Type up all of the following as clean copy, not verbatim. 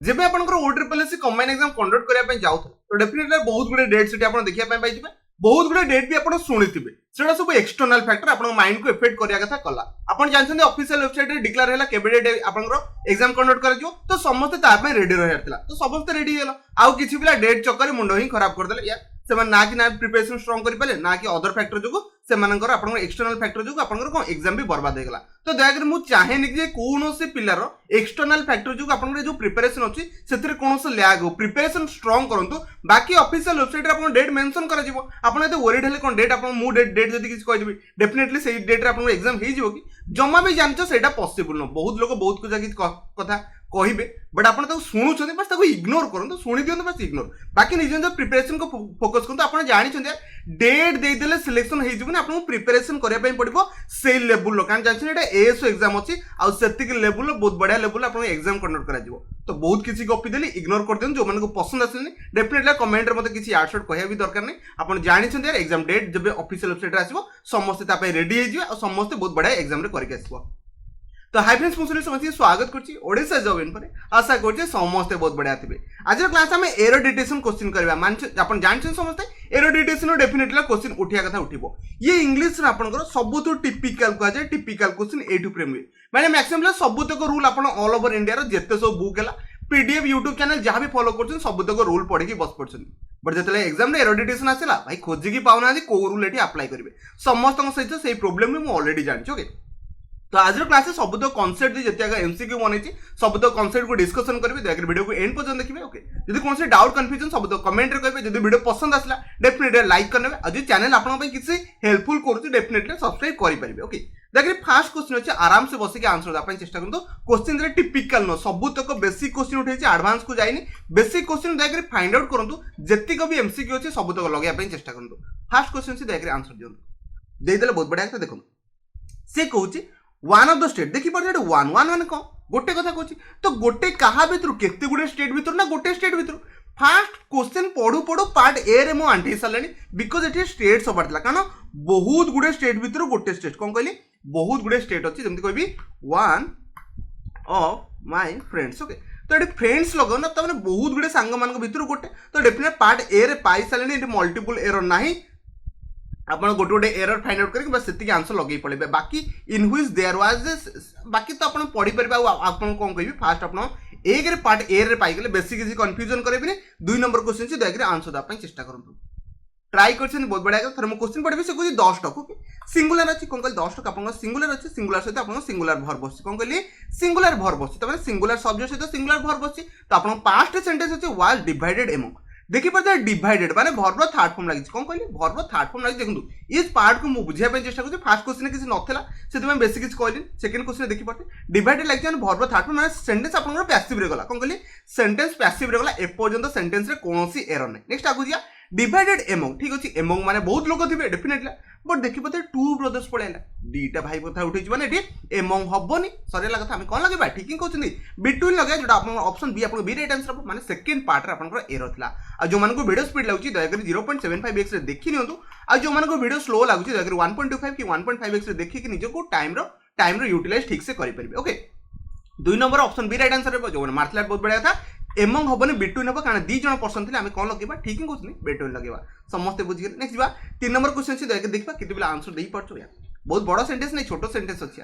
जब आप ओट्रिपलएससी combine exam conduct करने जाऊ तो डेफिनेटली बहुत गुड़े डेट से देखा पाई बहुत गुड़े डेट भी आप शुणिथे से सब एक्सटर्नल फैक्टर आप माइंड को इफेक्ट करने कथा कला आप जानते ऑफिशियल वेबसाइट रे डिक्लेयर है केबे डेट आपनकर एग्जाम कंडक्ट कर तो समस्त रेडी रहा तो समस्त रेडी है आउ किसी पिला डेट चक्कर मुंड ही खराब करदे या ना कि ना प्रिपरेशन स्ट्रॉन्ग कर पारे ना कि अदर फैक्टर जो से एक्सटर्नल फैक्टर जो आपन एग्जाम भी बर्बाद होगा तो दयाकर मुझे चाहेनि कि कौन से पिलार एक्सटर्नल फैक्टर जो आप जो प्रिपरेशन अच्छी से कौन से लैग हो प्रिपरेशन स्ट्रॉन्ग करूँ बाकी ऑफिशियल वेबसाइट आप डेट मेंशन कर वरीड हेल्ले कौन डेट मु डेट जब किसी कहीदेवी डेफिनेटली से डेट्रे आप एग्जाम हो कि जमा भी जानते से पॉसिबल न बहुत लोग बहुत कुछ कथा कहे बट आप शुणुं बस इग्नोर करूँ शुणी दिखाते बस इग्नोर बाकी निज निज प्रिपरेशन को फोकस करूँ आप जानते डेट देदेले सिलेक्शन हो आपको प्रिपरेशन करने पड़ो से लेवल कारण जानते एएसओ एग्जाम अच्छी आती लेवल बहुत बढ़िया लेवल आप एग्जाम कंडक्ट कर तो बहुत किसी गपीदेली इग्नोर कर दिखाते जो मैंने पसंद आसनी डेफिनेटली कमेंट में किसी आडसट कहना भी दरकार नहीं आप जानते एग्जाम डेट जब ऑफिशियल वेबसाइट आसो समस्ते रेडी हो समस्ते बहुत बढ़िया एग्जाम करके आसो तो हाई फ्रेंड्स मुझे समझ स्वागत करोड़शा जॉब इन पर आशा कर समस्ते बहुत बढ़िया थे आज क्लास आम एरोडिटेशन क्वेश्चन करवा आप जानते समस्ते एरोडिटेशन डेफिनेटली क्वेश्चन उठा कथा उठो ये इंग्लिश आपंकर सबुठ टिपिकल कहुए टिपिकल क्वेश्चन एटू प्रेम हुए मैंने मैक्सिमम सबुतक रूल आप ऑल ओवर इंडिया जिते सब बुक है पीडीएफ यूट्यूब चैनल जहाँ भी फॉलो कर सबुतक रूल पढ़ी बस पड़े बट जो एग्जाम एरोडिटेशन आसला भाई खोजिकी पाऊना कौ रूल ये अप्लाई करेंगे समस्त सहित से प्रोब्लेम भी ऑलरेडी जानची ओके तो आज क्लास सब तो कॉन्सेप्ट जिते एमसीक्यू बनी सब तो कॉन्सेप्ट को डिस्कशन करेंगे दयाकर वीडियो को एंड पर्यंत देखिए ओके जब कौन से डाउट कन्फ्यूजन सब तो कमेंट रे करेंगे जब वीडियो पसंद आसला डेफिनेटली लाइक करने आज चैनल आपको किसी हेल्पफुल करुँच डेफिनेटली सब्सक्राइब करेंगे ओके देखिए फास्ट क्वेश्चन अच्छे आराम से बसिक आंसर देवाई चेष्टा करूँ क्वेश्चन टिपिकल न सब तक बेसिक क्वेश्चन उठे एडवांस को जाइए basic question Dayakar find out करूँ जितक भी एमसीक्यू अच्छे सब तक लगे चेष्टा करूँ फास्ट क्वेश्चन से दयाकर आंसर दिखाँ देदेले बहुत बढ़िया देखो सी कहूँ वन ऑफ द स्टेट देखी पारे वन वन वन कौन गोटे कथा कहूँ तो गोटे क्या भितर केते गुड़े स्टेट भितर ना गोटे स्टेट भितर फास्ट क्वेश्चन पढ़ू पढ़ू पार्ट ए रे मुझे आंटी सारे बिकज ये स्टेट सबार था कारण बहुत गुड़े स्टेट भितर गोटे स्टेट कौन कहली बहुत गुड़े स्टेट अच्छी जमी कहि one of my friends okay तो ये फ्रेंड्स लगो ना तो बहुत गुड़े सांग मान भितर गोटे तो डेफिनेट पार्ट ए रे पाई सारे मल्टीपल एरर ना आप गोटे गोटे एरर फाइंड आउट करके बस से आंसर लगे पड़े बाकी इन व्हिच देयर वाज बाकी तो आप पढ़ी पारे आप कौन कह फास्ट आप एक पार्ट ए रे पाइगले बेसी किसी कन्फ्यूजन करेंगे दुई नंबर क्वेश्चन से दयाकर आंसर देवाई चेष्टा करूँ ट्राई कर बहुत बढ़िया थोड़ा मुझे क्वेश्चन पढ़ी से कह 10 टक ओके सिंगुलर अच्छी कौन कह 10 टक आप सिंगुलर अच्छे सिंगुलर सहित आप सिंगुलर भर बस कौन कहली सिंगुलर भर बस तो सिंगुलर सब्जेक्ट सहित सिंगुलर भर बस तो आप पास्ट सेंटेंस अच्छे वाज डिवाइडेड एमंग देखी पारे डिवाइडेड माने भर्ब थर्ड फॉर्म लगी कौन कहली भर्ब थर्ड फॉर्म लगी देखो इस पार्ट को मुझे बुझाई चेष्टा करूँ फास्ट क्वेश्चन किसी नाला से बेसी किसी कहली सेकंड क्वेश्चन देखी पारे डिवाइडेड लगी भर्ब थर्ड फॉर्म माने सेंटेंस आपन पैसिव रे गला कौन कहली सेंटेंस पैसिव रे गला एपर्यंत सेंटेंस रे कोनोसी एरर नहीं नेक्स्ट आगु जिया डिवाइडेड एमंग ठीक अच्छे एमंग माने बहुत लोग थे डेफिनेटली बट देखी पारे टू ब्रदर्स पड़ेगा दीटा भाई कथा उठे मैंने एमंग हेनी सरला कथा कौन लगे ठीक ही कहते बिटवीन लगे जो ऑप्शन बी आप बी राइट आंसर माने सेकंड पार्ट आप एरर था आज जो मानक वीडियो स्पीड लगे दयाकर 0.75x देखी नियंतु आज जो मानक वीडियो स्लो लगे दयाकर 1.25 कि 1.5x देखिए निजको टाइम यूटिलाइज ठीक से करेंगे ओके दुई number option B right answer जो मार्थिला बहुत बढ़िया था एमंग हेनी बिटवीन हम कारण दी जन पर्सन थे आम कौन लगे ठीक ही कहते बिटवीन लगे समस्ते बुझे नेक्स्ट जा 3 नंबर क्वेश्चन से दयाकर देखा कितने आंसर दे पार्छ यार बहुत बड़ सेंटेंस नहीं छोट सेंटेंस अच्छे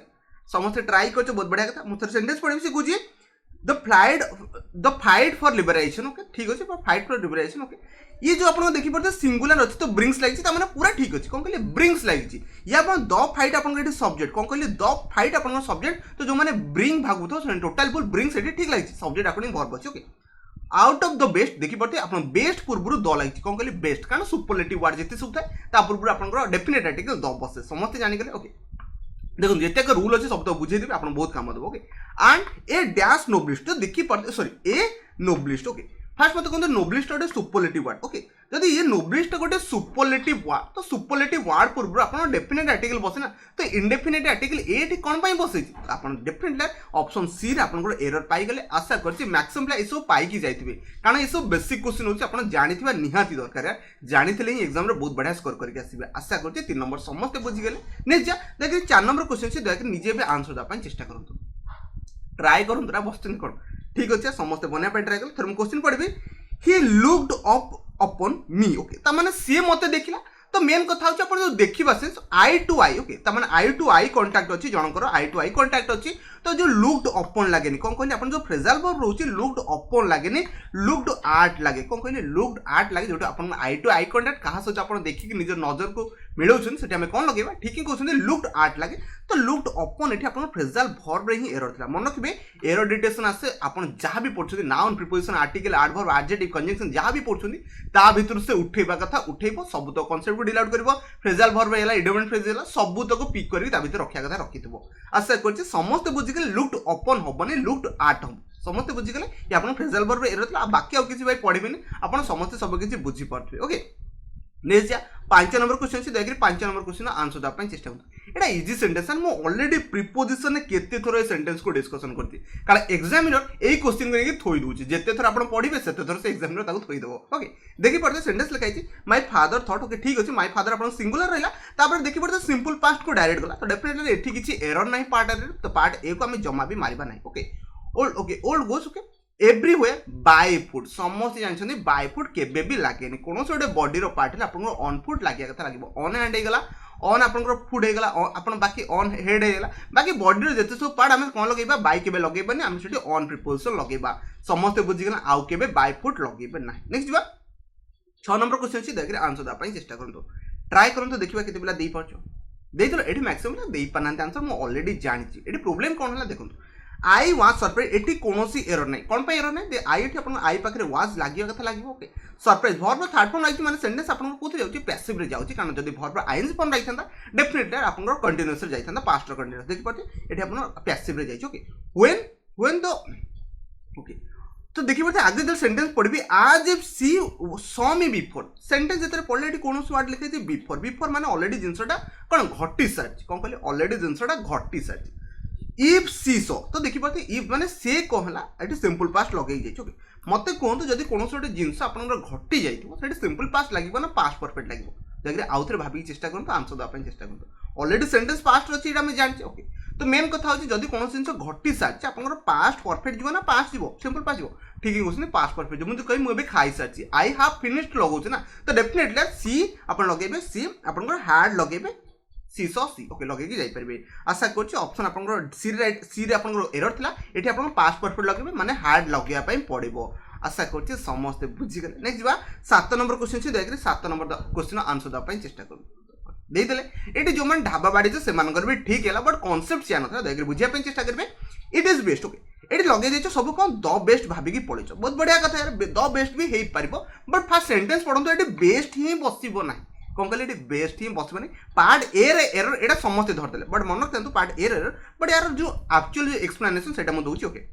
समस्ते ट्राई कर बहुत बढ़िया कथा मुझे सेंटेंस पढ़ी से कहे the fight for liberation okay ठीक अच्छे फाइट फॉर लिबरेशन ओके ये जो आप देखी पारे सिंगुलर अच्छे तो ब्रिंग्स लगी पूरा ठीक अच्छे कौन कहले ब्रिंग्स लगी या द फाइट आप सब्जेक्ट कौन कहले द फाइट आप सब्जेक्ट तो जो मैंने ब्रिंग भागु तो टोटाल फुल ब्रिंग्स ठीक लगी सब्जेक्ट अकॉर्डिंग भर्ब अच्छे okay out of the best देखी पारे आप बेस्ट पूर्व द लगी कौन कहले बेस्ट कारण सुपरलेटिव वर्ड जिते सब था पूर्व आप डेफिनेट आर्टिकल द बसे समस्ते जानिगले ओके देखो जितेक रूल अच्छे सब तो बुझेदेवी आप बहुत काम देव okay and a dash novelist तो देखी पारे सॉरी ए नोबलिस्ट ओके फास्ट मत कहते नोबलिस्ट गोटे सुपरलेटिव वर्ड ओके जब ये नोबलिस्ट गोटे सुपरलेटिव वर्ड तो सुपरलेटिव वर्ड पूर्व आप डेफिनेट आर्टिकल बसे ना तो इनडेफिनेट आर्टिकल ये कौन बसई आप डेफिनेटली ऑप्शन सी आप एरर पाइगले आशा कर मैक्सिमम ये सब पाई जाइए कारण ये सब बेसिक क्वेश्चन होती आप जानी निहाती दरकार जानी ही एग्जाम बहुत बढ़िया स्कोर करके आसवे आशा कर 3 नंबर समस्ते बुझीगले नेक्स्ट जा देखिए 4 नंबर क्वेश्चन से दयाकर निजे भी आंसर देवाई चेष्टा करूँ ट्राए करूँ बस कौन ठीक अच्छे समस्त बनवा ट्राए कले थोड़ा क्वेश्चन पढ़ी he looked up upon me okay तार सी मत देखला तो मेन कथा होची आपण जो देखिबा से आई टू आई ओके तार आई टू आई कांटेक्ट अछि जनकर आई टू आई कांटेक्ट अछि तो जो लुक्ड अपॉन लागेनी कोन कहले आपण जो फ्रेजल वर्ब रहउची लुक्ड अपॉन लागेनी लुक्ड आर्ट लागे कोन कहले लुक्ड आर्ट लागे जोटा आपण आई टू आई कांटेक्ट कहा सो आपण देखि कि निज नजर को मिलौछन सेटा हमें कोन लगेबा ठीक ही कहउछन लुक्ड आर्ट लागे तो लुक्ड अपॉन एठी आपण फ्रेजल वर्ब रे ही एरर थिला मन रखिबे एरर डिटेक्शन आसे आपण जहां भी पढछथि noun preposition article adverb adjective conjunction जहां भी पढछथि ता भितर से उठेबा कथा उठेबो सब तो कांसेप्ट को डिल आउट करबो फ्रेजल वर्ब हैला इडियोमेंट फ्रेज हैला सब तो को पिक करी ता भितर रखिया कथा रखितबो आशा करछि समस्त बुझिगले लुक्ड अपॉन होबनी लुक्ड आर्ट हम समस्त बुझिगले ये आपण फ्रेजल वर्ब एरर थिला बाकी और किछि भाई पढिबेनी आपण समस्त सब किछि बुझि पारथि ओके नेक्स्ट जा 5 नंबर क्वेश्चन से देखि 5 नंबर क्वेश्चन आंसर द पई चेष्टा करता एटा इजी सेंटेंस मो ऑलरेडी प्रीपोजिशन केते थोर ए सेंटेंस को डिस्कशन करती कारण एग्जामिनर एई क्वेश्चन को लेके थोई दोछि जेते थोर आपण पढिबे सेते थोर से एग्जामिनर ताको थोई देबो ओके देखि पड़ते सेंटेंस लिखाई छी माय फादर थॉट ओके ठीक अछि माय फादर आपण सिंगुलर रहला तापर देखि पड़ते सिंपल पास्ट को डायरेक्ट गला तो डेफिनेटली एठी किछि एरर नाही पार्ट ए तो पार्ट ए को हम जमा भी मारिबा नाही okay old goes okay everywhere by foot समस्त जानछनी बाय फुट केबे भी लागेनी कोनो से बॉडी रो पार्ट है आपन ऑन फुट लागिया कथा लागिबो ऑन हैंड हेगला ऑन आपन फुट हेगला आपन बाकी ऑन हेड हेगला बाकी बॉडी रो जते सब पार्ट हम कोन लगेबा बाय केबे लगेबानी हम सेठी ऑन प्रीपोजिशन लगेबा समस्त बुझि गेला आउ केबे बाय फुट लगेबे ना नेक्स्ट बा 6 नंबर क्वेश्चन छी देखरे आंसर दा पई चेष्टा करंतो ट्राई करंतो देखिबा केते पिला देई पाछो देइतलो एठी मैक्सिमम देई पानांत आंसर मो ऑलरेडी जानि एठी प्रॉब्लम कोन हला देखंतो आई वाज सरप्राइज एटी कोनोसी एरर नहीं कोन पे एरर नहीं दे आई एटी अपन आई पाखरे वाज लागियो कथा लागियो okay surprise verb third form लागियो माने सेंटेंस अपन कोथि जाउची पैसिव रे जाउची कारण जदी वर्ब आईएनजी फॉर्म राइथांदा डेफिनेटली अपन कंटीन्यूअस रे जाइथांदा पास्ट रो कंटीन्यूअस देखि पाते एटी अपन पैसिव रे जाइछ ओके व्हेन द ओके तो देखि पाते आगे जो सेंटेंस पढबी आज if she saw me before sentence जतरे पढले एटी कोनोसी वर्ड लिखे जे बिफोर माने ऑलरेडी जिंसटा कोन घटी सारची कोन कहले ऑलरेडी जिंसटा घटी सारची इफ सी सो तो देखि पाते इफ माने से कहला एटी सिंपल पास्ट लगै जाय ओके मते कोहंतु जदी कोनो सोटे जिंस आपनर घटी जाइतो सेटी सिंपल पास्ट लागिबो ना पास्ट परफेक्ट लागिबो देखरे आउथरे भाबी चेष्टा करंतु आंसर द अपन चेष्टा करंतु ऑलरेडी सेंटेंस पास्ट अछि एटा हम जानछि ओके तो मेन कथा होछि जदी कोनो जिंस घटी सारछि आपनर पास्ट परफेक्ट जीवो ना पास्ट जीवो सिंपल पास्ट जीवो ठीक है क्वेश्चन पास्ट परफेक्ट मुझे कहि मुबे खाइ सारछि आई हैव फिनिश्ड लगौछ ना तो डेफिनेटली सी आपन लगेबे सी आपनर हैड लगेबे सी सो सी ओके लगे कि जाई परबे आशा करछि ऑप्शन आपनर सी राइट सी रे आपनर एरर थिला एठी आपन पास्ट परफेक्ट लगेबे माने हार्ड लगेया पई पड़िबो आशा करछि समस्त बुझि गेले नेक्स्ट बा 7 नंबर क्वेश्चन छी देखरे 7 नंबर क्वेश्चन आंसर द पई चेष्टा करू देइ देले एठी जो मन ढाबा बाड़ी जे से मानकर भी ठीक हैला बट कांसेप्ट सिया नथला देखरे बुझिया पई चेष्टा करबे इट इज बेस्ट ओके एठी लगे देछ सब कोन द बेस्ट भाबी की पड़िछ बहुत बढ़िया कथा यार द बेस्ट भी हेई परिबो बट फर्स्ट सेंटेंस पढंतो एठी बेस्ट ही बसिबो ना कौन कहले बेस्ट ही बसबनी पार्ट ए रे एरर एटा समस्त धरदेले बट मन रखते पार्ट ए रे एरर बट यार जो एक्चुअल एक्सप्लेनेशन सेटा म दोछि okay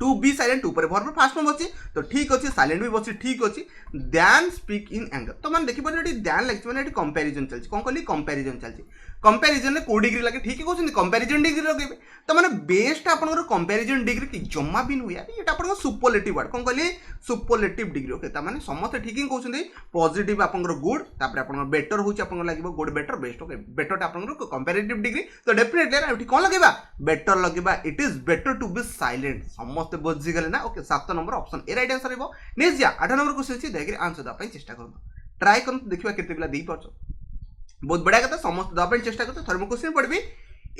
to be silent to पर वर्ब फास्ट में बची तो ठीक अच्छे साइलेंट भी बची ठीक अच्छे दैन स्पीक इन एंगर तो मैंने देखिए ये दैन लगे मैंने कंपेरिजन चलती कौन कहली कंपेरिजन चलती कंपेरिजन में को डिग्री लगे ठीक है कहते कंपेरिजन डिग्री लगे तो मैंने बेस्ट आप कंपेरिजन डिग्री की जमा भी नुआ ये आप सुपरलेटिव वर्ड कौन कहली सुपरलेटिव डिग्री ओके तो मैंने समस्त ठीक ही कहते पॉजिटिव आप गुड तापर आप बेटर हो लगे good better best okay better आप कंपेरेटिव डिग्री तो डेफिनेटली कौन लगे बेटर लगे it is better to be silent समस्त बुझीगले ना okay 7 number option A right answer हो नेक्स्ट जा 8 नंबर क्वेश्चन छी देखि आंसर द पई चेष्टा करतो ट्राई करतो देखिबा केते पिला देई परछो बहुत बढ़िया कथा समस्त द पई चेष्टा करतो थर्ड क्वेश्चन पढबी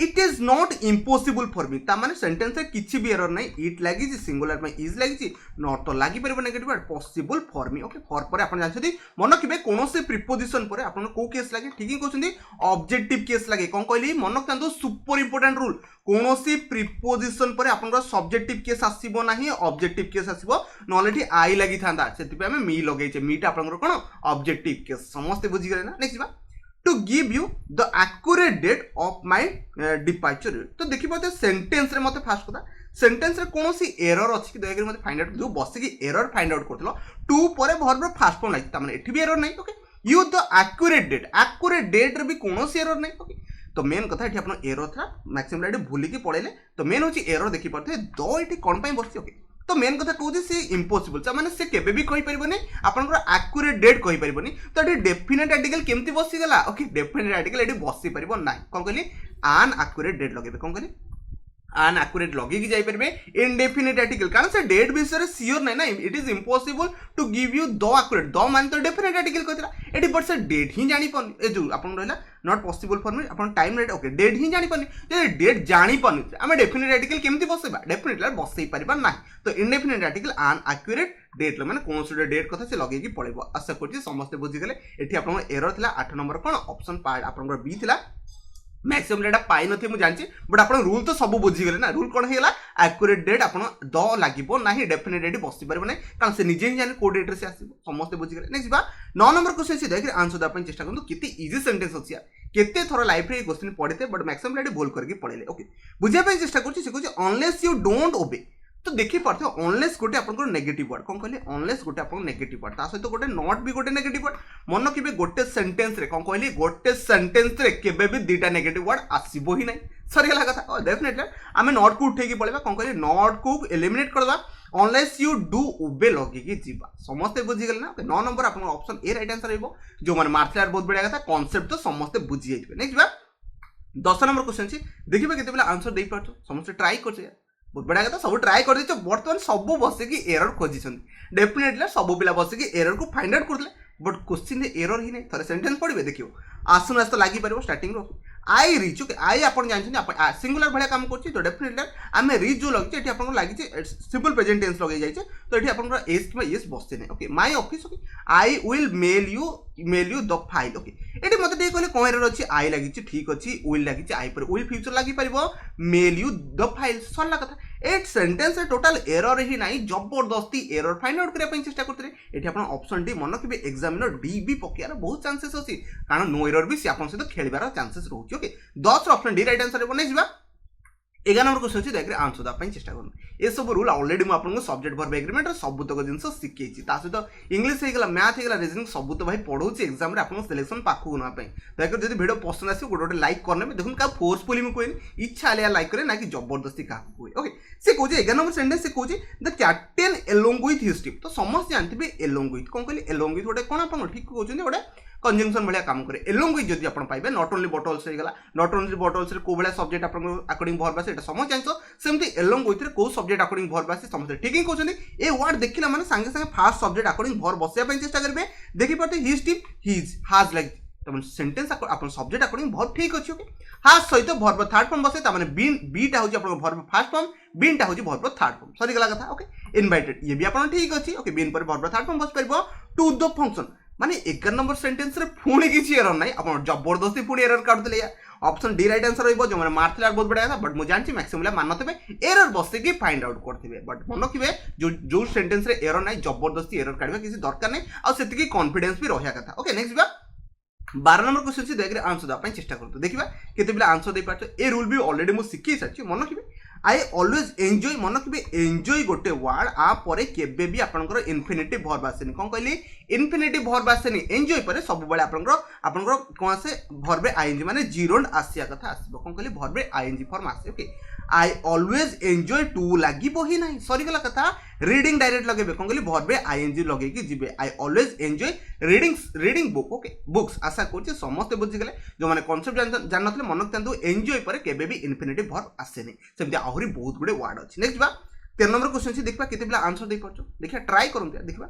it is not impossible for me ता माने सेंटेंस रे किछि भी एरर नै इट लागि जी सिंगुलर में इज लागि जी नॉट तो लागि परबो negative word possible for me okay for पर आपण जानछथि मन किबे कोनोसे प्रीपोजिशन पर आपण को केस लागि ठीक ही कहछथि ऑब्जेक्टिव केस लागि कोन कहली मन कांदो सुपर इंपोर्टेंट रूल कोनोसी प्रीपोजिशन पर आपण सब्जेक्टिव केस आसीबो नाही ऑब्जेक्टिव केस आसीबो नॉलेटी आई लागि थांदा सेति पे हम मी लगै छै मीटा आपण कोन ऑब्जेक्टिव केस समस्त बुझि गेले ना नेक्स्ट बा to give you the accurate date of my departure तो देखि पाते सेंटेंस रे मते फास्ट कथा सेंटेंस रे कोनोसी एरर अछि कि देखि मते फाइंड आउट जो बस की एरर फाइंड आउट करथलो टू परे वर्ब फास्ट फॉर्म लागि त माने एठी भी एरर नै okay you the accurate date रे भी कोनोसी एरर नै ओके तो मेन कथा एठी अपन एरर था मैक्सिमम एठी भूली के पड़ेले तो मेन होची एरर देखि पाते दो एठी कोन पई बसि ओके तो मेन कथा कहूँ से इम्पॉसिबल माने से केबे भी कहि परिबोनी आपनकर एक्यूरेट डेट कहि परिबोनी तो एटी डेफिनेट आर्टिकल केमती बसी गला ओके डेफिनेट आर्टिकल एटी बसी परिबो नाही कोन कहली आन एक्यूरेट डेट लगेबे कोन कहली अनएक्यूरेट लगे जाई परबे इनडेफिनिट आर्टिकल कारण से डेट विषय सियोर नै ना it is impossible to give you the accurate the मान तो डेफिनिट आर्टिकल कहतला एटी बट से डेट ही जानि पन ए जो आपन रहला नॉट पॉसिबल फॉर मी आपन टाइम रेट ओके डेट ही जानि पन जे डेट जानि पन हम डेफिनिट आर्टिकल केमति बसेबा डेफिनिट ला बसई परिबा ना तो इनडेफिनिट आर्टिकल अनएक्यूरेट डेट माने कोन से डेट कथा से लगे की पड़ेबो आशा करछि समस्त बुझि गेले एठी आपन एरर थिला 8 नंबर कोन ऑप्शन पार्ट आपन बी थिला मैक्सिमम डेटा पाई नथि मु जानछि बट आपन रूल तो सब बुझी गेले ना रूल कोन हेला एक्यूरेट डेट आपन द लागिबो नाही डेफिनेट डेट बसि परबो नै कारण से निजे ही जाने को डेट रे से आसीबो समस्त बुझी गेले नेक्स्ट बा 9 नंबर क्वेश्चन से देख आंसर द चेष्टा करनु केते इजी सेंटेंस अछि केते थोर लाइफ रे क्वेश्चन पढ़िते बट मैक्सिमम डेटा भूल करके पढ़ेले ओके बुझिया पे चेष्टा करछि से कहछि अनलेस यू डोंट ओबे तो देखि पारथे अनलेस गोटे आपन नेगेटिव वर्ड कोन कहले अनलेस गोटे आपन नेगेटिव वर्ड ता सहित गोटे नॉट भी गोटे नेगेटिव वर्ड मन केबे गोटे सेंटेंस रे कोन कहली गोटे सेंटेंस रे केबे भी दुटा नेगेटिव वर्ड आसीबो ही नै सरी गला कथा डेफिनेटली आमे नॉट को उठे की पळेबा कोन कहली नॉट को एलिमिनेट करबा अनलेस यू डू ओबे लगे की जीवा समस्त बुझी गेल ना 9 नंबर आपन ऑप्शन ए राइट आंसर रहबो जो माने मार्शल आर्ट बहुत बढ़िया कथा कांसेप्ट तो समस्त बुझी जाइबे नेक्स्ट बा 10 नंबर क्वेश्चन छी देखिबा केते बेला आंसर देई पाछो समस्त ट्राई करछे बहुत बढ़िया कथा सब ट्राई कर दीचो बर्तमान सब बस की एरर खोजी डेफिनेटली सब पिला बस की एरर को फाइंड आउट करले बट क्वेश्चन एरर ही नहीं थोड़े सेंटेंस पढ़िबे देखियो आसुन आस तो लागि परबो स्टार्टिंग रो आई रीच ओके आई आपन जानछन अपन सिंगुलर भलिया काम करछि तो डेफिनेटली आमे रीच जो लगे एठी आपन लागि छै सिंपल प्रेजेंट टेंस लगे जाय छै तो एठी आपन एस कि यस बसते नै okay my office okay I will mail you the file okay एठी मते दे कहले कोन एरर अछि आई लागि छै ठीक अछि विल लागि छै आई पर विल फ्यूचर लागि परबो मेल यू द फाइल सरला कथा एट सेंटेंस रे टोटल एरर ही नाही जबरदस्ती एरर फाइंड आउट करिया चेष्टा करते एठी आपन ऑप्शन डी मन कि एग्जामिनर डी भी पकेयार बहुत चांसेस अछि कारण नो एरर भी से आपन सहित खेलिबार चांसेस रहउछि okay 10 option D right answer बनै जिबा 11 नंबर क्वेश्चन छी देखरे आंसर दा पई चेष्टा करन ए सब रूल ऑलरेडी म आपन सब्जेक्ट वर्ब एग्रीमेंट सब तक जिंस सिखैछि ता सहित इंग्लिश हे गेला मैथ हे गेला रीजनिंग सब तो भाई पढौछि एग्जाम रे आपन सिलेक्शन पाखु ना पई देखो जदी वीडियो पसंद आसी गोटे लाइक करने देखुन का फोर्सफुली म कोइन इच्छा आलिया लाइक करे ना कि जबरदस्ती का कोइ ओके से कोजे 11 नंबर सेंटेंस से cosy the captain along with his team तो समस्त जानथिबे अलोंग विथ कोन कहली अलोंग विथ गोटे कोन आपन ठीक कहउछन गोटे कंजंक्शन भलिया काम करे एलोंग विथ जदी आपण पाइबे नॉट ओनली बॉटल्स रे गला नॉट ओनली बॉटल्स रे को भलिया सब्जेक्ट आपण अकॉर्डिंग वर्ब आसे एटा समझ जानछो सेमती एलोंग विथ रे को सब्जेक्ट अकॉर्डिंग वर्ब आसे समझ ठीक ही कहउछन ए वर्ड देखिला माने संगे संगे फास्ट सब्जेक्ट अकॉर्डिंग वर्ब बसिया पई चेष्टा करबे देखि पाते his team his has like तमन सेंटेंस अपन सब्जेक्ट अकॉर्डिंग वर्ब ठीक अछि ओके हैज सहित वर्ब थर्ड फॉर्म बसे त माने बीटा होची अपन वर्ब फर्स्ट फॉर्म बीनटा होची वर्ब थर्ड फॉर्म सरी गला कथा ओके इनवाइटेड ये भी अपन ठीक अछि ओके बीन पर वर्ब थर्ड फॉर्म बस परबो टू द फंक्शन माने 11 नंबर सेंटेंस रे पुणी किछि एरर नै अपन जबरदस्ती पुणी एरर काट देले या ऑप्शन डी राइट आंसर रहइबो जो माने मार्शल आर्ट बहुत बढ़िया था बट मु जानछि मैक्सिमम मानतबे एरर बसे की फाइंड आउट करथिबे बट मन किबे जो सेंटेंस रे एरर नै जबरदस्ती एरर काढबे किछि दरकार नै आ सेति की कॉन्फिडेंस भी रहया कथा ओके नेक्स्ट बा 12 नंबर क्वेश्चन से देखरे आंसर दा पई चेष्टा करतो देखिबा केते बिला आंसर दे पाछो ए रूल भी ऑलरेडी मु सिखि साछि मन किबे आई ऑलवेज एंजॉय मन किबे एंजॉय गोटे वर्ड आ परे केबे भी आपनकर इन्फिनिटिव वर्ब आसेनी कोन कहली इन्फिनिटिव वर्ब आसेनी एंजॉय परे सब बेले आपनकर कोन से वर्ब आईएनजी माने जीरो आसिया कथा आसीबो कोन कहली वर्ब आईएनजी फॉर्म आसे okay I always enjoy to लागिबो ही नाही सॉरी गला कथा रीडिंग डायरेक्ट लगेबे कोन कहली वर्ब आईएनजी लगे की जिबे I always enjoy reading book okay books आशा करछि समस्त बुझि गेले जो माने कांसेप्ट जान नथले मनक तंतु एंजॉय परे केबे भी इन्फिनिटिव वर्ब आसेनी सेमति आहुरी बहुत गुडे वर्ड अछि नेक्स्ट बा 13 नंबर क्वेश्चन छी देखबा केते बिला आंसर दे परछो देखिया ट्राई करूं देखबा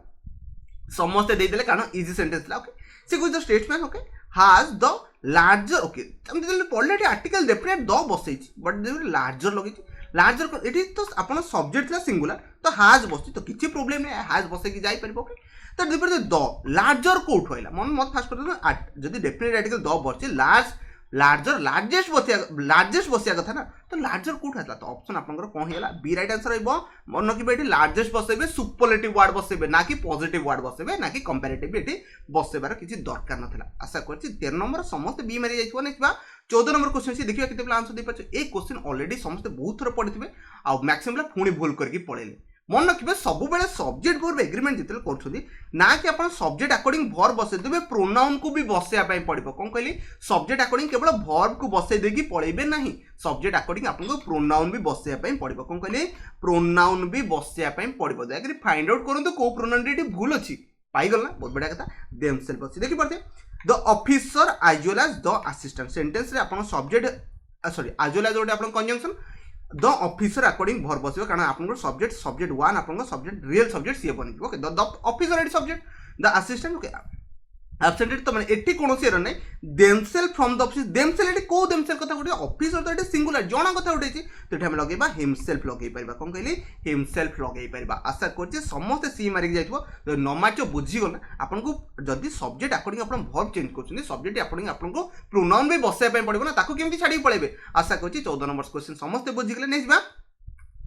समस्त दे देले कारण इजी सेंटेंस ला ओके से कुछ the statement okay has the larger okay हम दिले पढ़ले आर्टिकल डेफिनेट द बसै बट लार्जर लगे लार्जर एटी तो अपन सब्जेक्ट ला सिंगुलर तो हैज बसै तो किछि प्रॉब्लम नै हैज बसै की जाई परबो ओके तो डिफर द लार्जर को उठैला मन मत फास्ट कर जदी डेफिनेट आर्टिकल द बसै लार्जेस्ट बसिया कथा ना तो लार्जर को उठाला तो ऑप्शन आपनकर कोन हेला बी राइट आंसर रहइबो मन कि बेटी लार्जेस्ट बसेबे सुपरलेटिव वर्ड बसेबे ना कि पॉजिटिव वर्ड बसेबे ना कि कंपैरेटिव एटी बसेबार किछि दरकार नथला आशा करछि 13 नंबर समस्त बी मारि जाइछो नेक्स्ट 14 नंबर क्वेश्चन से देखिबा केते आंसर दे पाछो ए क्वेश्चन ऑलरेडी समस्त बहुत थोर पढिथिबे आ मैक्सिमम पुणी भूल करके पळेले मन रखिबे सब बेले सब्जेक्ट वर्ब एग्रीमेंट जितले करछुदी ना कि अपन सब्जेक्ट अकॉर्डिंग वर्ब बसे देबे प्रोनाउन को भी बसेया पई पड़िबो कोन कहली सब्जेक्ट अकॉर्डिंग केवल वर्ब को बसे देगी पळेबे नाही सब्जेक्ट अकॉर्डिंग आपन को प्रोनाउन भी बसेया पई पड़िबो कोन कहली प्रोनाउन भी बसेया पई पड़िबो देखि फाइंड आउट करंतु को प्रोनाउन रे भूल अछि पाई गल ना बहुत बढ़िया कथा देमसेल्फ अछि देखि पड़ते the officer as well as the assistant sentence रे अपन subject sorry as well as गोटे अपन कंजंक्शन द ऑफिसर अकॉर्डिंग भर बसो कारण आपन सब्जेक्ट 1 आपन सब्जेक्ट रियल सब्जेक्ट सी बन okay the officer at subject the assistant okay absented तो माने एठी कोनोसी एरर नै themselves from the office themselves एठी को देमसेल्फ कथा गोटे ऑफिसर तो एठी सिंगुलर जणा कथा उठे छि तो एठी हम लगेबा हिमसेल्फ लगे परबा कोन कहली हिमसेल्फ लगे परबा आशा करछि समस्त सी मारि जाइतबो तो न माचो बुझी गला आपन को जदी सब्जेक्ट अकॉर्डिंग आपन वर्ब चेंज करछिन सब्जेक्ट अकॉर्डिंग आपन को प्रोनाउन भी बसाय पय पड़िबो ना ताको केमति छाडी पळेबे आशा करछि 14 नंबर क्वेश्चन समस्त बुझी गले नै जिबा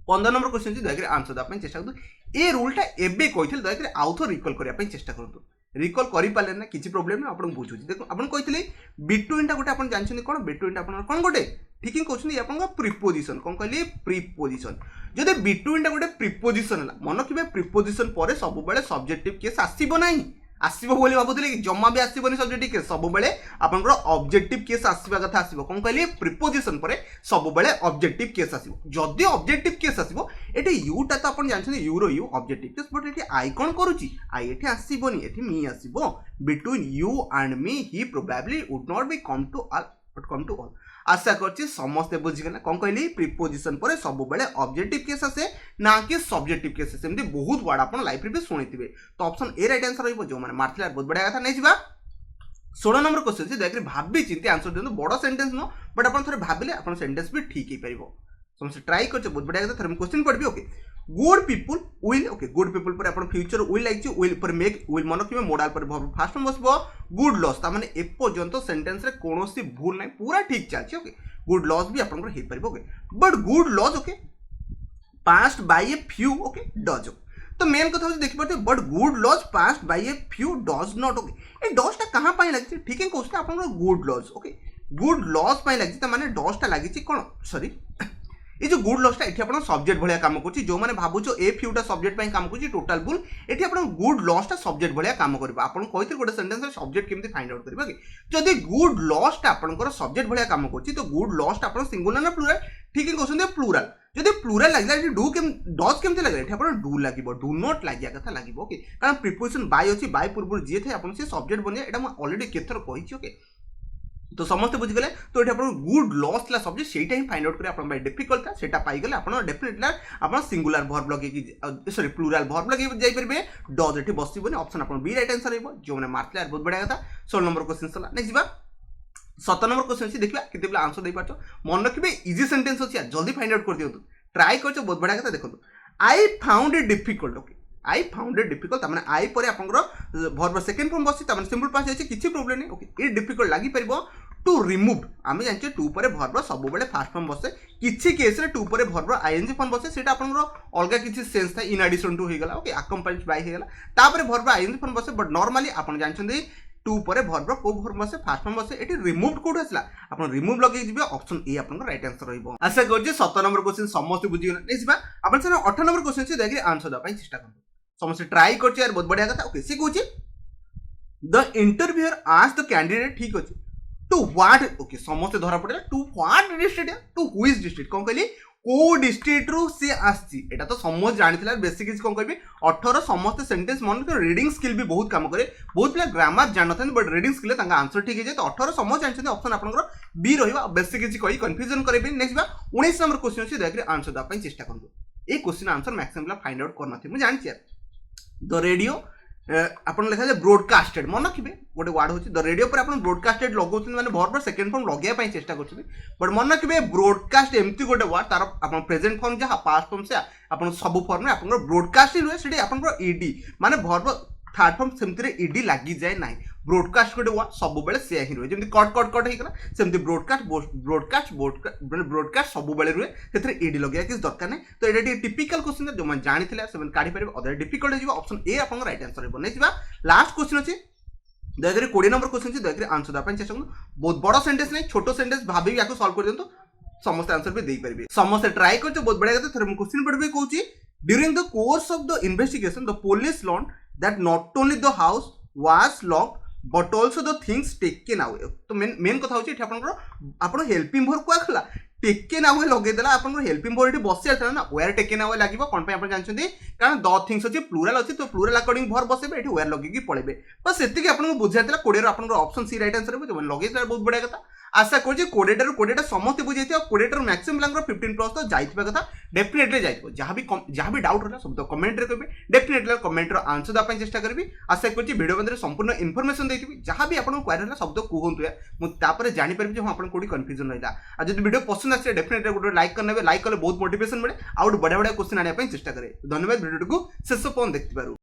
15 नंबर क्वेश्चन छि दयकरे आंसर दा पय चेष्टा करतु ए रूलटा एबे कहिथिल दयकरे आउथो रिकॉल करिया पय चेष्टा करतु रिकॉल करि पाले ना किछि प्रॉब्लम नै आपन बुझुछि देखो आपन कहिथिले बिटवीन टा गोटे आपन जानछनी कोन बिटवीन टा आपन कोन गोटे ठीक ही कहछनी आपन का प्रीपोजिशन कोन कहली प्रीपोजिशन जदि बिटवीन टा गोटे प्रीपोजिशन हला मन किबे प्रीपोजिशन परे सब बेले सब्जेक्टिव केस आसीबो नाही आसीबो बोली भाबुतले कि जम्मा भी आसीबोनी सब्जेक्टिव केस सब बेले आपनकर ऑब्जेक्टिव केस आसीबा कथा आसीबो कोन कहली प्रीपोजिशन परे सब बेले ऑब्जेक्टिव केस आसीबो जदि ऑब्जेक्टिव केस आसीबो एठी यू टा तो आपन जानछनी यू रो यू ऑब्जेक्टिव केस बट एठी आई कोन करूची आई एठी आसीबोनी एठी मी आसीबो between you and me he probably would not be come to all but come to all आशा करछि समस्त बुझिगना कोन कहली प्रीपोजिशन परे सब बेले ऑब्जेक्टिव केस आसे ना कि सब्जेक्टिव केस आसे एमती बहुत वर्ड आपन लाइफ रे भी सुनिथिबे तो ऑप्शन ए राइट आंसर रहइबो जो माने मारथिला बहुत बडा कथा नै जिबा 16 नंबर क्वेश्चन से देखि भाबी चिंती आंसर देनु बडो सेंटेंस नो बट आपन थोरे भाबिले आपन सेंटेंस भी ठीक हे परिबो समस्त ट्राई करछ बहुत बडा कथा थोरे क्वेश्चन पढबी okay good people will okay good people पर अपन फ्यूचर विल लाइक विल पर मेक विल मन कि मॉडल पर फास्ट फॉर्म बसबो गुड लॉस ता माने ए पर्यंत सेंटेंस रे कोनोसी भूल नै पूरा ठीक चलछि ओके गुड लॉस भी अपन हे परिबो okay but good loss okay past by a few okay does तो मेन कथा हो देखि पड़ते but good loss past by a few does not okay a does ता कहां पाई लागछि ठीक है क्वेश्चन अपन good loss okay good loss पाई लागछि त माने डज ता लागिछि कोन सॉरी ये जो गुड लॉस ये आप सब्जेक्ट भाया काम कर जो मैंने भावुच ए फ्यूटा सब्जेक्ट काम कर टोटाल भूल ये आप गुड लॉस सब्जेक्ट भाया काम कर कहते गोटे सेंटेंस सब्जेक्ट केमती फाइंड आउट करेंगे जदि गुड लॉस आपंकर सब्जेक्ट भाया काम कर तो गुड लॉस आप सिंगुलर ना प्लूराल ठीक है कहते प्लूराल जदि प्लूराल लगे डू डज केमती लगे ये डू लगे डू नॉट लगे कथा लगे ओके कारण प्रिपोजिशन बाय अच्छी बाय पूर्व जी थे आप सब्जेक्ट बनिया यहाँ मुझे अलरेडी केतर कही ओके तो समस्त बुझीगले तो ये गुड लॉस ला सब्जेक्ट सेटा ही फाइंड आउट करे अपन बाय डिफिकल्ट था सेटा पाई गले अपन डेफिनेटली अपन सिंगुलर वर्ब लगे कि सॉरी प्लूरल वर्ब लगे जाई परबे डज एठी बसिबोनी ऑप्शन अपन बी राइट आंसर हेबो जो माने मारतले बहुत बढ़िया कथा 16 नंबर क्वेश्चन सला नेक्स्ट जीवा 17 नंबर क्वेश्चन छी देखिबा केते बेला आंसर दे पाछो मन रखिबे इजी सेंटेंस अछि जल्दी फाइंड आउट कर दियौ ट्राई करछो बहुत बढ़िया कथा देखो I found it difficult okay I found it difficult तमाने आई परे आपनकर वर्ब सेकंड फॉर्म बसी तमाने सिंपल पास अछि किछि प्रॉब्लम नै ओके इट डिफिकल्ट लागी परबो टू रिमूव आम जानते टू पर वर्ब सब बेले फास्ट फॉर्म बसे किसी केस रे टू पर वर्ब आईएनजी फॉर्म बसे सेटा आपनकर अलगा किछि सेंस था इन एडिशन टू हो गला ओके अकम्पानीड बाय हो गला तापर वर्ब आईएनजी फॉर्म बसे बट नॉर्मली आपन जानछन्ती टू पर वर्ब को वर्ब बसे फास्ट फॉर्म बसे एटी रिमूव कोड आसला आपन रिमूव लगे जिबे ऑप्शन ए आपन राइट आंसर रहइबो आशा करजे 17 नंबर क्वेश्चन समस्त बुझि गला नेसिबा आपन से 18 नंबर क्वेश्चन से देखि आंसर द पई चेष्टा करबो समस्त ट्राई करछ यार बहुत बढ़िया कथा ओके सी कहूची the interviewer asked the candidate ठीक अछि टू व्हाट ओके समस्त धरा पड़े to what district to which district कोन कहली को डिस्ट्रिक्ट रु से आछि एटा तो समस्त जानिथिला बेसिक किछ कोन कहबी 18 समस्त सेंटेंस मन के रीडिंग स्किल भी बहुत काम करे बहुत पिला ग्रामर जानथन बट रीडिंग स्किल तांगा आंसर ठीक हे जे तो 18 समस्त जानछन ऑप्शन आपनकर बी रहिबा बेसिक किछ कहि कंफ्यूजन करबे नेक्स्ट बा 19 नंबर क्वेश्चन छी देखरे आंसर दा पई चेष्टा करबो a question answer maximum find out करना थी मु जानछि द रेडियो आपन लिखा जाय ब्रॉडकास्टेड मन रखिबे गोटे वर्ड होची द रेडियो पर आपन ब्रॉडकास्टेड लगौछन माने वर्ब सेकंड फॉर्म लगिया पई चेष्टा करछन बट मन रखिबे ब्रॉडकास्ट एम्ति गोटे वर्ड तार आपन प्रेजेंट फॉर्म जा पास्ट फॉर्म से आपन सब फॉर्म में आपन ब्रॉडकास्टिंग होय सेडी आपन ईडी माने वर्ब थर्ड फॉर्म सेमति रे ईडी लागि जाय नाही ब्रॉडकास्ट गोटे वर्ड सब बेले से ही रहे जेमति कट कट कट हेकला सेमति ब्रॉडकास्ट ब्रॉडकास्ट सब बेले रहे सेथरे ईडी लगिया किस दरकार नै तो एटा टिपिकल क्वेश्चन जो मन जानिथिला सेमन काढी परबे अदर डिफिकल्ट हो ऑप्शन ए आपन राइट आंसर हेबो नै जिबा लास्ट क्वेश्चन अछि दयकरे 20 नंबर क्वेश्चन अछि दयकरे आंसर दा पय चेष्टा करू बहुत बड़ सेंटेंस नै छोटो सेंटेंस भाबी याको सॉल्व कर देंतो समस्त आंसर भी दे परबे समस्त ट्राई करछो बहुत बढ़िया कथा थरे क्वेश्चन पढबे कहूची during the course of the investigation the police learn that not only the house was locked but also the things taken away तो मेन कथा होची एठी आपन हेल्पिंग वर्ब को आखला टेकन अवे लगे देला आपन हेल्पिंग वर्ब एठी बसि आछला ना वेयर टेकन अवे लागिबो कोन पे आपन जानछन्ती कारण द थिंग्स अछि प्लूरल अछि तो प्लूरल अकॉर्डिंग वर्ब बसेबे एठी वेयर लगे की पळेबे बस एति कि आपन बुझाइतला कोडे रो आपन ऑप्शन सी राइट आंसर हेबो जो लगे देला बहुत बढिया कथा आशा करुँचे 20 समस्त बुझे 20 मैक्सिमम पिला 15+ तो जाइए कथा डेफिनेटली जाइए जहाँ भी डाउट रहा सब तो कमेंट रे कहे डेफिनेटली कमेंट आंसर देवाई चेष्टा करी आशा करुँचे वीडियो मध्य संपूर्ण इनफर्मेशन देती जहाँ भी आपको क्वेरी है सब तो कहतु मुझे जानीपारि जो आपको कौटी कन्फ्यूजन रहा और जब वीडियो पसंद आसे डेफिनेटली गोटे लाइक करने लाइक कले बहुत मोटिवेशन मिले आउट बढ़िया बढ़िया क्वेश्चन आने चेष्टा करे धन्यवाद वीडियो को शेष पर्यंत देखिबारु।